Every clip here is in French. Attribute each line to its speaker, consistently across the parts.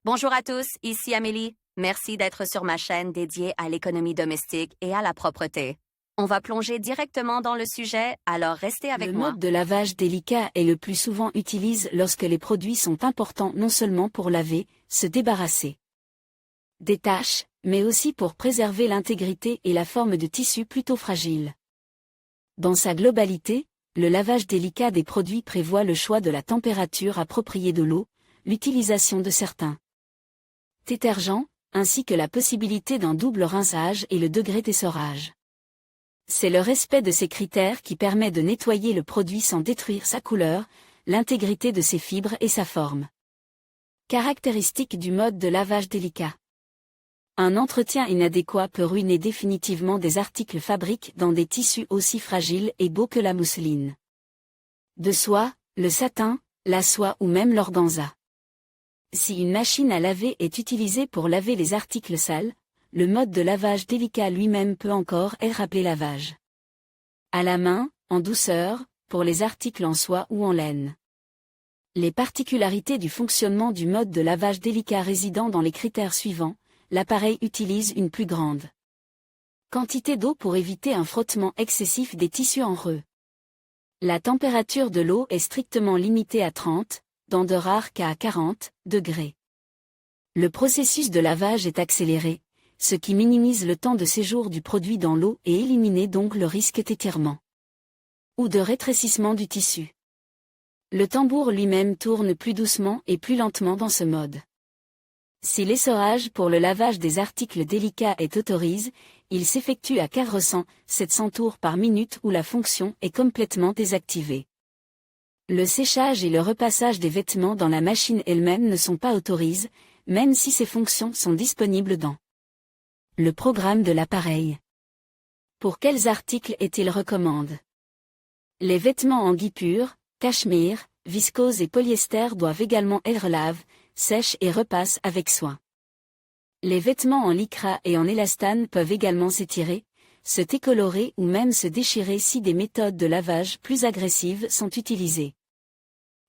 Speaker 1: Bonjour à tous, ici Amélie. Merci d'être sur ma chaîne dédiée à l'économie domestique et à la propreté. On va plonger directement dans le sujet, alors restez avec
Speaker 2: Le
Speaker 1: moi.
Speaker 2: mode de lavage délicat est le plus souvent utilisé lorsque les produits sont importants non seulement pour laver, se débarrasser des taches, mais aussi pour préserver l'intégrité et la forme de tissus plutôt fragiles. Dans sa globalité, le lavage délicat des produits prévoit le choix de la température appropriée de l'eau, l'utilisation de certains détergents, ainsi que la possibilité d'un double rinçage et le degré d'essorage. C'est le respect de ces critères qui permet de nettoyer le produit sans détruire sa couleur, l'intégrité de ses fibres et sa forme. Caractéristiques du mode de lavage délicat. Un entretien inadéquat peut ruiner définitivement des articles fabriqués dans des tissus aussi fragiles et beaux que la mousseline de soie, le satin, la soie ou même l'organza. Si une machine à laver est utilisée pour laver les articles sales, le mode de lavage délicat lui-même peut encore être appelé lavage à la main, en douceur, pour les articles en soie ou en laine. Les particularités du fonctionnement du mode de lavage délicat résident dans les critères suivants. L'appareil utilise une plus grande quantité d'eau pour éviter un frottement excessif des tissus en reux. La température de l'eau est strictement limitée à 30, dans de rares cas à 40 degrés. Le processus de lavage est accéléré, ce qui minimise le temps de séjour du produit dans l'eau et élimine donc le risque d'étirement ou de rétrécissement du tissu. Le tambour lui-même tourne plus doucement et plus lentement dans ce mode. Si l'essorage pour le lavage des articles délicats est autorisé, il s'effectue à 400-700 tours par minute où la fonction est complètement désactivée. Le séchage et le repassage des vêtements dans la machine elle-même ne sont pas autorisés, même si ces fonctions sont disponibles dans le programme de l'appareil. Pour quels articles est-il recommandé? Les vêtements en guipure, cachemire, viscose et polyester doivent également être lavés, sèchent et repassent avec soin. Les vêtements en lycra et en élastane peuvent également s'étirer, se décolorer ou même se déchirer si des méthodes de lavage plus agressives sont utilisées.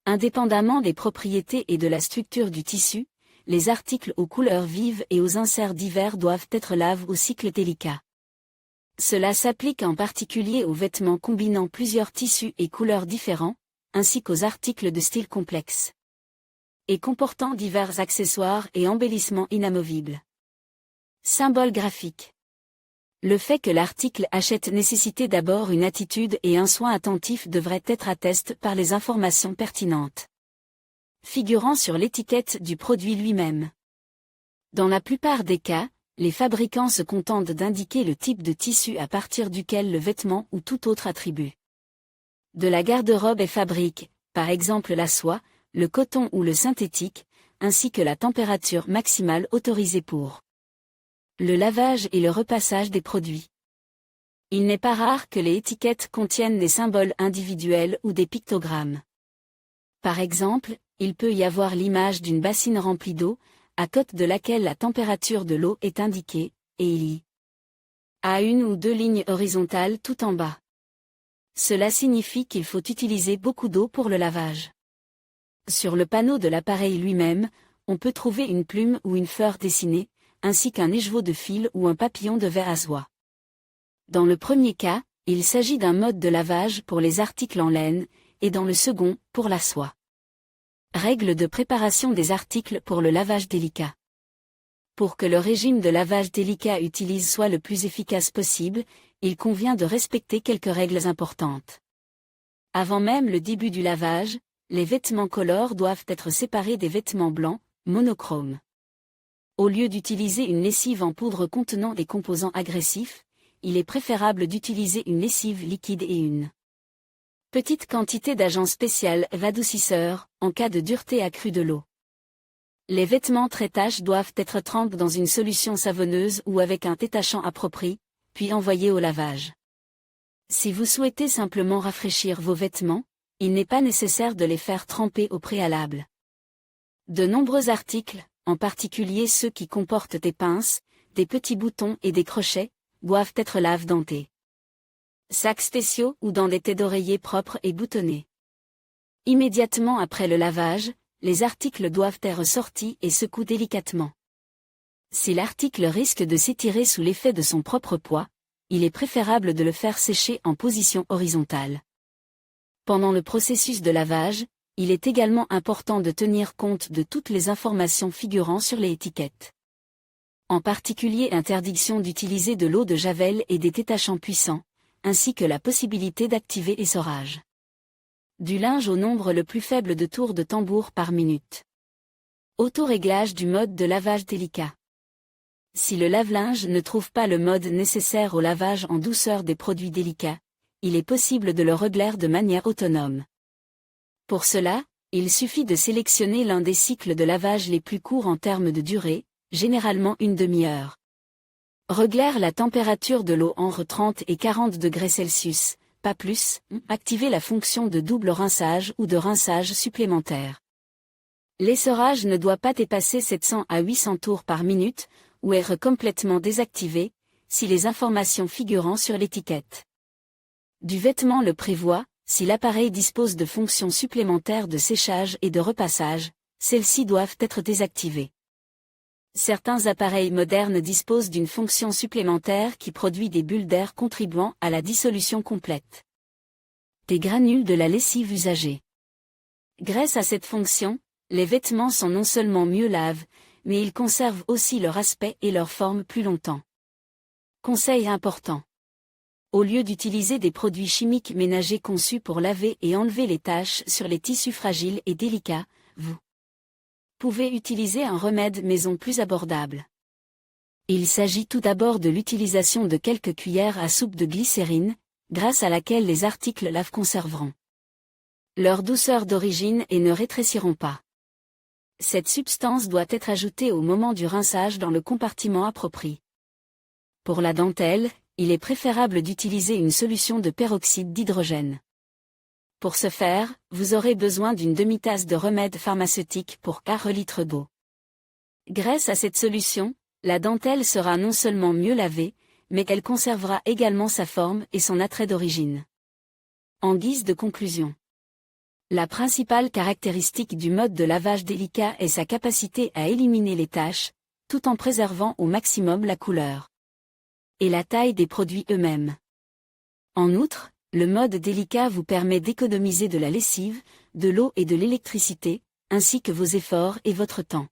Speaker 2: Indépendamment des propriétés et de la structure du tissu, les articles aux couleurs vives et aux inserts divers doivent être lavés au cycle délicat. Cela s'applique en particulier aux vêtements combinant plusieurs tissus et couleurs différents, ainsi qu'aux articles de style complexe et comportant divers accessoires et embellissements inamovibles. Symbole graphique. Le fait que l'article achète nécessitait d'abord une attitude et un soin attentif devrait être attesté par les informations pertinentes figurant sur l'étiquette du produit lui-même. Dans la plupart des cas, les fabricants se contentent d'indiquer le type de tissu à partir duquel le vêtement ou tout autre attribut de la garde-robe est fabriqué, par exemple la soie, le coton ou le synthétique, ainsi que la température maximale autorisée pour le lavage et le repassage des produits. Il n'est pas rare que les étiquettes contiennent des symboles individuels ou des pictogrammes. Par exemple, il peut y avoir l'image d'une bassine remplie d'eau, à côté de laquelle la température de l'eau est indiquée, et il y a une ou deux lignes horizontales tout en bas. Cela signifie qu'il faut utiliser beaucoup d'eau pour le lavage. Sur le panneau de l'appareil lui-même, on peut trouver une plume ou une fleur dessinée, ainsi qu'un écheveau de fil ou un papillon de verre à soie. Dans le premier cas, il s'agit d'un mode de lavage pour les articles en laine, et dans le second, pour la soie. Règles de préparation des articles pour le lavage délicat. Pour que le régime de lavage délicat utilisé soit le plus efficace possible, il convient de respecter quelques règles importantes. Avant même le début du lavage, les vêtements colores doivent être séparés des vêtements blancs, monochromes. Au lieu d'utiliser une lessive en poudre contenant des composants agressifs, il est préférable d'utiliser une lessive liquide et une petite quantité d'agent spécial adoucisseur, en cas de dureté accrue de l'eau. Les vêtements très tâches doivent être trempés dans une solution savonneuse ou avec un détachant approprié, puis envoyés au lavage. Si vous souhaitez simplement rafraîchir vos vêtements, il n'est pas nécessaire de les faire tremper au préalable. De nombreux articles, en particulier ceux qui comportent des pinces, des petits boutons et des crochets, doivent être lavés dans des sacs spéciaux ou dans des têtes d'oreiller propres et boutonnés. Immédiatement après le lavage, les articles doivent être sortis et secoués délicatement. Si l'article risque de s'étirer sous l'effet de son propre poids, il est préférable de le faire sécher en position horizontale. Pendant le processus de lavage, il est également important de tenir compte de toutes les informations figurant sur les étiquettes. En particulier interdiction d'utiliser de l'eau de javel et des détachants puissants, ainsi que la possibilité d'activer l'essorage du linge au nombre le plus faible de tours de tambour par minute. Autoréglage du mode de lavage délicat. Si le lave-linge ne trouve pas le mode nécessaire au lavage en douceur des produits délicats, il est possible de le régler de manière autonome. Pour cela, il suffit de sélectionner l'un des cycles de lavage les plus courts en termes de durée, généralement une demi-heure. Régler la température de l'eau entre 30 et 40 degrés Celsius, pas plus, activer la fonction de double rinçage ou de rinçage supplémentaire. L'essorage ne doit pas dépasser 700 à 800 tours par minute, ou être complètement désactivé, si les informations figurant sur l'étiquette du vêtement le prévoient. Si l'appareil dispose de fonctions supplémentaires de séchage et de repassage, celles-ci doivent être désactivées. Certains appareils modernes disposent d'une fonction supplémentaire qui produit des bulles d'air contribuant à la dissolution complète des granules de la lessive usagée. Grâce à cette fonction, les vêtements sont non seulement mieux lavés, mais ils conservent aussi leur aspect et leur forme plus longtemps. Conseil important. Au lieu d'utiliser des produits chimiques ménagers conçus pour laver et enlever les taches sur les tissus fragiles et délicats, vous pouvez utiliser un remède maison plus abordable. Il s'agit tout d'abord de l'utilisation de quelques cuillères à soupe de glycérine, grâce à laquelle les articles lave conserveront leur douceur d'origine et ne rétréciront pas. Cette substance doit être ajoutée au moment du rinçage dans le compartiment approprié. Pour la dentelle, il est préférable d'utiliser une solution de peroxyde d'hydrogène. Pour ce faire, vous aurez besoin d'une demi-tasse de remède pharmaceutique pour 4 litres d'eau. Grâce à cette solution, la dentelle sera non seulement mieux lavée, mais elle conservera également sa forme et son attrait d'origine. En guise de conclusion. La principale caractéristique du mode de lavage délicat est sa capacité à éliminer les taches, tout en préservant au maximum la couleur et la taille des produits eux-mêmes. En outre, le mode délicat vous permet d'économiser de la lessive, de l'eau et de l'électricité, ainsi que vos efforts et votre temps.